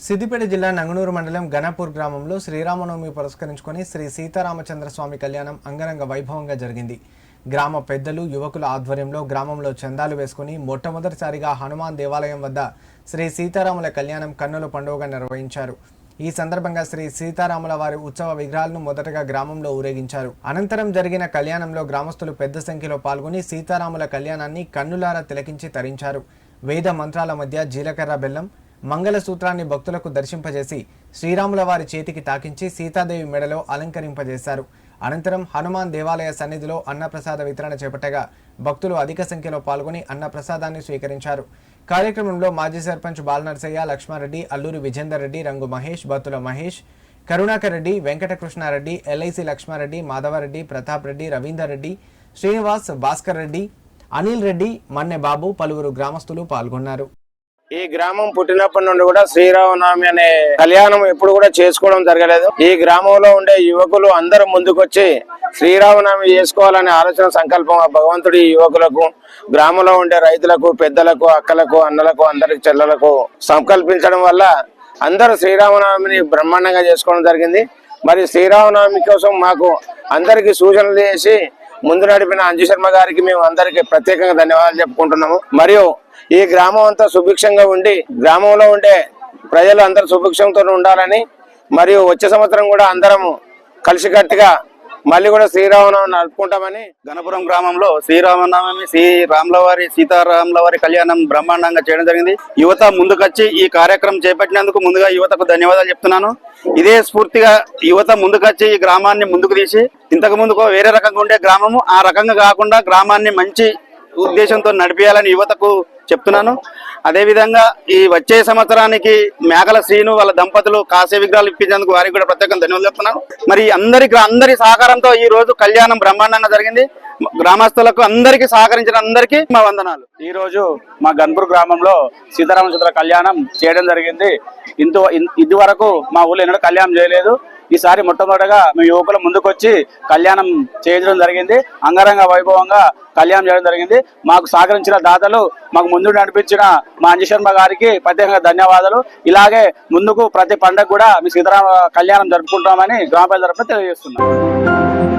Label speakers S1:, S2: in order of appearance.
S1: సిద్దిపేట జిల్లా నంగనూరు మండలం గణపూర్ గ్రామంలో శ్రీరామనవమి పురస్కరించుకొని శ్రీ సీతారామచంద్ర స్వామి కళ్యాణం అంగరంగ వైభవంగా జరిగింది. గ్రామ పెద్దలు యువకుల ఆధ్వర్యంలో గ్రామంలో చందాలు వేసుకుని మొట్టమొదటిసారిగా హనుమాన్ దేవాలయం వద్ద శ్రీ సీతారాముల కళ్యాణం కన్నుల పండుగగా నిర్వహించారు. ఈ సందర్భంగా శ్రీ సీతారాముల వారి ఉత్సవ విగ్రహాలను మొదటగా గ్రామంలో ఊరేగించారు. అనంతరం జరిగిన కళ్యాణంలో గ్రామస్తులు పెద్ద సంఖ్యలో పాల్గొని సీతారాముల కళ్యాణాన్ని కన్నులారా తిలకించి తరించారు. వేద మంత్రాల మధ్య జీలకర్ర బెల్లం మంగళసూత్రాన్ని భక్తులకు దర్శింపజేసి శ్రీరాముల వారి చేతికి తాకించి సీతాదేవి మెడలో అలంకరింపజేశారు. అనంతరం హనుమాన్ దేవాలయ సన్నిధిలో అన్నప్రసాద వితరణ చేపట్టగా భక్తులు అధిక సంఖ్యలో పాల్గొని అన్నప్రసాదాన్ని స్వీకరించారు. కార్యక్రమంలో మాజీ సర్పంచ్ బాలనరసయ్య, లక్ష్మారెడ్డి, అల్లూరి విజేందర్ రెడ్డి, రంగు మహేష్, బత్తుల మహేష్, కరుణాకర్ రెడ్డి, వెంకటకృష్ణారెడ్డి, ఎల్ఐసి లక్ష్మారెడ్డి, మాధవరెడ్డి, ప్రతాప్ రెడ్డి, రవీందర్ రెడ్డి, శ్రీనివాస్, భాస్కర్ రెడ్డి, అనిల్ రెడ్డి, మన్నె బాబు, పలువురు గ్రామస్తులు పాల్గొన్నారు.
S2: ఈ గ్రామం పుట్టినప్పటి నుండి కూడా శ్రీరామనవమి అనే కళ్యాణం ఎప్పుడు కూడా చేసుకోవడం జరగలేదు. ఈ గ్రామంలో ఉండే యువకులు అందరూ ముందుకొచ్చి శ్రీరామనవమి చేసుకోవాలనే ఆలోచన సంకల్పం భగవంతుడి యువకులకు, గ్రామంలో ఉండే రైతులకు, పెద్దలకు, అక్కలకు, అన్నలకు, అందరికి చెల్లెలకు సంకల్పించడం వల్ల అందరూ శ్రీరామనవమిని బ్రహ్మాండంగా చేసుకోవడం జరిగింది. మరి శ్రీరామనవమి కోసం మాకు అందరికి సూచనలు చేసి ముందు నడిపిన అంజు శర్మ గారికి మేము అందరికి ప్రత్యేకంగా ధన్యవాదాలు చెప్పుకుంటున్నాము. మరియు ఈ గ్రామం అంతా సుభిక్షంగా ఉండి గ్రామంలో ఉండే ప్రజలు అందరూ సుభిక్షంతో ఉండాలని, మరియు వచ్చే సంవత్సరం కూడా అందరము కలిసికట్టుగా మళ్ళీ కూడా శ్రీరామనవమి నడుపుకుంటామని.
S3: గణపురం గ్రామంలో శ్రీరామనవమి రాములవారి సీతారాములవారి కళ్యాణం బ్రహ్మాండంగా చేయడం జరిగింది. యువత ముందుకొచ్చి ఈ కార్యక్రమం చేపట్టినందుకు ముందుగా యువతకు ధన్యవాదాలు చెప్తున్నాను. ఇదే స్ఫూర్తిగా యువత ముందుకొచ్చి ఈ గ్రామాన్ని ముందుకు తీసి, ఇంతకు ముందుకు వేరే రకంగా ఉండే గ్రామము ఆ రకంగా కాకుండా గ్రామాన్ని మంచి ఉద్దేశంతో నడిపేయాలని యువతకు చెప్తున్నాను. అదేవిధంగా ఈ వచ్చే సంవత్సరానికి మేకల శ్రీను వాళ్ళ దంపతులు కాసే విగ్రహాలు ఇప్పించేందుకు వారికి కూడా ప్రత్యేకంగా ధన్యవాదాలు చెప్తున్నాను. మరి అందరి సహకారంతో ఈ రోజు కళ్యాణం బ్రహ్మాండంగా జరిగింది. గ్రామస్తులకు అందరికీ సహకరించిన అందరికీ మా వందనాలు.
S4: ఈ రోజు మా గన్పూర్ గ్రామంలో సీతారామచంద్ర కళ్యాణం చేయడం జరిగింది. ఇది వరకు మా ఊళ్ళో ఎన్నడూ కళ్యాణం చేయలేదు. ఈసారి మొట్టమొదటిగా మేము యువకుల ముందుకొచ్చి కళ్యాణం చేయడం జరిగింది. అంగరంగ వైభవంగా కళ్యాణం చేయడం జరిగింది. మాకు సహకరించిన దాతలు, మాకు ముందు నడిపించిన మా అంజు శర్మ గారికి ప్రత్యేకంగా ధన్యవాదాలు. ఇలాగే ముందుకు ప్రతి పండుగ కూడా మీ సీతారామ కళ్యాణం జరుపుకుంటామని గ్రామ ప్రజల తరపున తెలియజేస్తున్నాం.